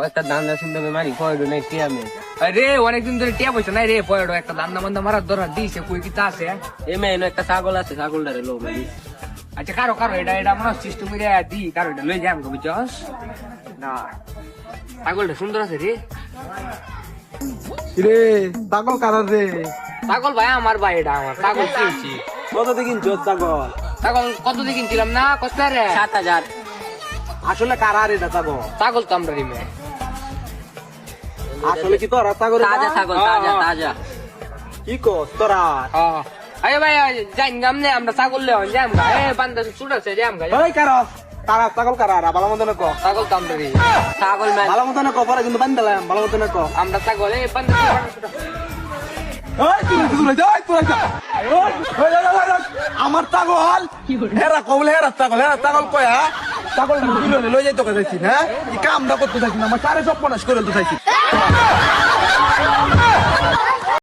একটা দান্দা শুনতে মারি পয়ডো নাই টিয়ামে রে অনেকদিন ধরে টিয়া পয়সা নাই রে পয়ডো একটা দান্দা মান্দা মারার দরকার দিছে কই কি তা আছে এমে এনে একটা ছাগল আছে ছাগলটারে লো মারি আচ্ছা কারো কারো এটা মনে হচ্ছে সিস্টেম করে দি কারো এটা লই যাম বুঝছস না ছাগলটা সুন্দর আছে রে রে ছাগল কারার রে ছাগল ভাই আমার ভাই এটা আমার ছাগল কিনছি কত দেখিন জোর ছাগল ছাগল কত দিয়ে কিনছিলাম না কত রে 7,000 আসলে কারার এটা ছাগল ছাগল তো আমরা রিমে আসলে কি তোরা ছাগল তাজা ছাগল তাজা তাজা কি কস তোরা আরে ভাই যাইন গামনে আমরা ছাগল লেওন যাম গা এ বান্দা ছুটাছে যাম গা ওই কারা কারা ছাগল কারা ভালো মতো না ক ছাগল তো আমরা রি ছাগল ম্যান ভালো মতো না ক পরে কিন্তু বান্দালাম ভালো মতো না ক আমরা ছাগল এ বান্দা ওই তুই যা তুই যা আমার ছাগল হেরা কবল হেরা ছাগল কয়া ছাগল লই যাইতো কাছে হ্যাঁ কি কামটা করতে থাকি না আমার সারে সব পনাশ করে তো চাইছি